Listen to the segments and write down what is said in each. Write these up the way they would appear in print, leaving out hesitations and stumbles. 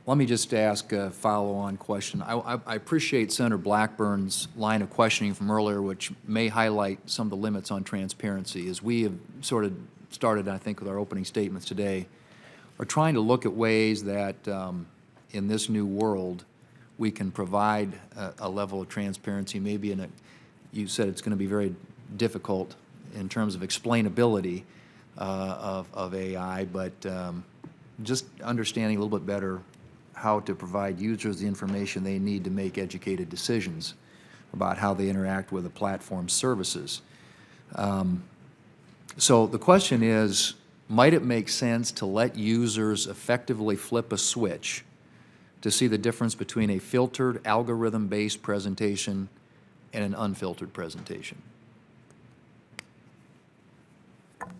Let me just ask a follow-on question. I appreciate Senator Blackburn's line of questioning from earlier, which may highlight some of the limits on transparency. As we have sort of started, I think, with our opening statements today, are trying to look at ways that in this new world we can provide a level of transparency, maybe you said it's going to be very difficult in terms of explainability of AI, but just understanding a little bit better how to provide users the information they need to make educated decisions about how they interact with the platform services. So the question is, might it make sense to let users effectively flip a switch to see the difference between a filtered, algorithm-based presentation and an unfiltered presentation?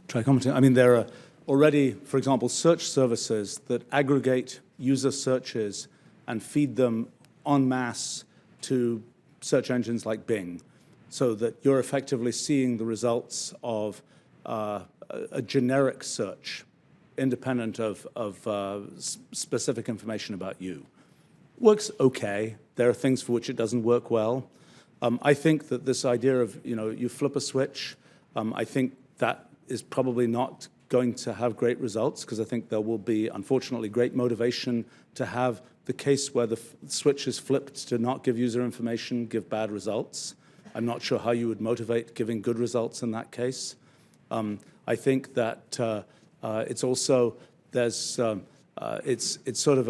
Try commenting. I mean, there are already, for example, search services that aggregate user searches and feed them en masse to search engines like Bing, so that you're effectively seeing the results of a generic search, independent of specific information about you. Works okay. There are things for which it doesn't work well. I think that this idea of, you flip a switch, I think that is probably not going to have great results, because I think there will be, unfortunately, great motivation to have the case where the switch is flipped to not give user information, give bad results. I'm not sure how you would motivate giving good results in that case. I think that it's also, it's sort of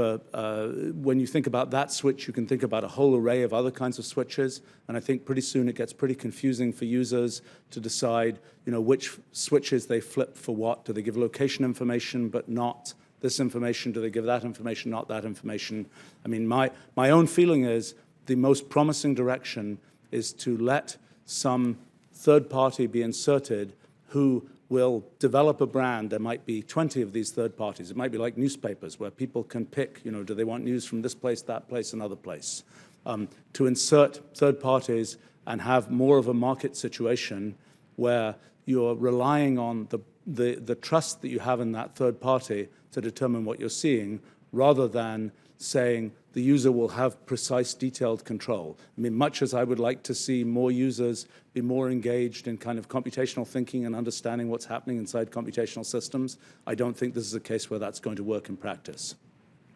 when you think about that switch, you can think about a whole array of other kinds of switches, and I think pretty soon it gets pretty confusing for users to decide, which switches they flip for what. Do they give location information but not this information? Do they give that information, not that information? I mean, my own feeling is the most promising direction is to let some third party be inserted who will develop a brand. There might be 20 of these third parties. It might be like newspapers where people can pick, do they want news from this place, that place, another place. To insert third parties and have more of a market situation where you're relying on the trust that you have in that third party to determine what you're seeing, rather than saying the user will have precise, detailed control. I mean, much as I would like to see more users be more engaged in kind of computational thinking and understanding what's happening inside computational systems, I don't think this is a case where that's going to work in practice.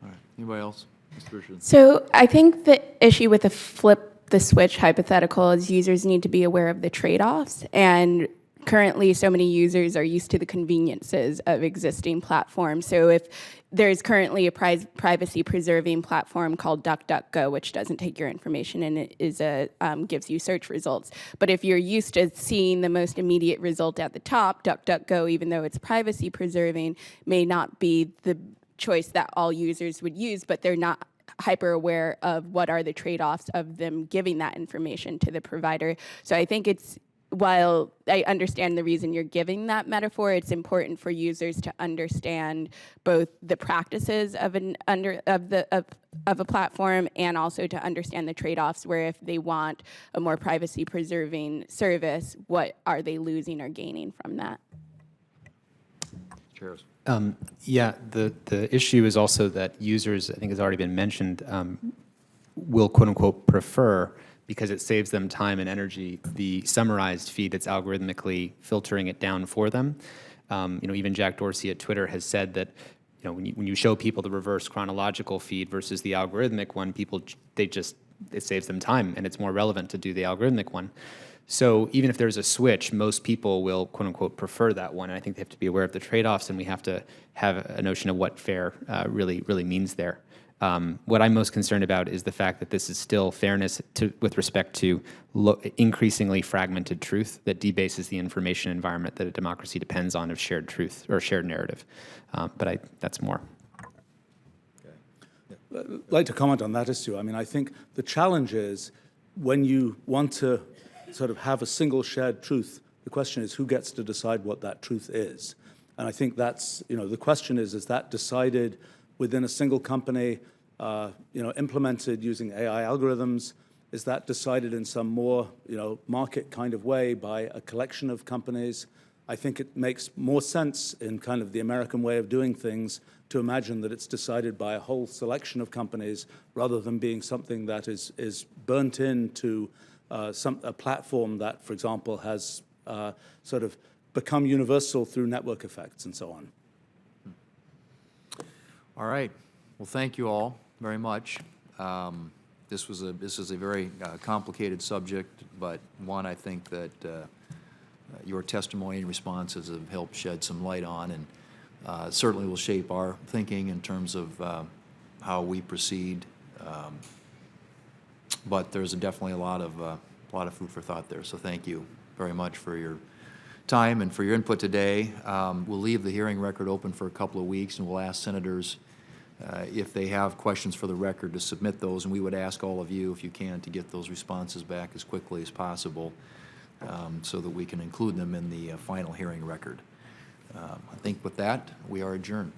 All right. Anybody else? Mr. Richard. So I think the issue with the flip the switch hypothetical is users need to be aware of the trade-offs, and currently so many users are used to the conveniences of existing platforms. So if there's currently a privacy-preserving platform called DuckDuckGo, which doesn't take your information and it is gives you search results. But if you're used to seeing the most immediate result at the top, DuckDuckGo, even though it's privacy-preserving, may not be the choice that all users would use, but they're not hyper aware of what are the trade-offs of them giving that information to the provider. So I think while I understand the reason you're giving that metaphor, it's important for users to understand both the practices of a platform and also to understand the trade-offs, where if they want a more privacy-preserving service, what are they losing or gaining from that? Chairs. Yeah, the issue is also that users, I think has already been mentioned, will quote-unquote prefer, because it saves them time and energy, the summarized feed that's algorithmically filtering it down for them. Even Jack Dorsey at Twitter has said that when you show people the reverse chronological feed versus the algorithmic one, it saves them time, and it's more relevant to do the algorithmic one. So even if there's a switch, most people will quote-unquote prefer that one, and I think they have to be aware of the trade-offs, and we have to have a notion of what fair really means there. What I'm most concerned about is the fact that this is still fairness with respect to increasingly fragmented truth that debases the information environment that a democracy depends on of shared truth or shared narrative. But that's more. I'd like to comment on that issue. I mean, I think the challenge is when you want to sort of have a single shared truth, the question is who gets to decide what that truth is. And I think that's, the question is that decided within a single company, implemented using AI algorithms? Is that decided in some more, market kind of way by a collection of companies? I think it makes more sense in kind of the American way of doing things to imagine that it's decided by a whole selection of companies rather than being something that is burnt into a platform that, for example, has sort of become universal through network effects and so on. All right. Well, thank you all very much. This is a very complicated subject, but one I think that your testimony and responses have helped shed some light on, and certainly will shape our thinking in terms of how we proceed. But there's definitely a lot of food for thought there. So thank you very much for your time and for your input today. We'll leave the hearing record open for a couple of weeks, and we'll ask senators if they have questions for the record to submit those, and we would ask all of you, if you can, to get those responses back as quickly as possible so that we can include them in the final hearing record. I think with that, we are adjourned.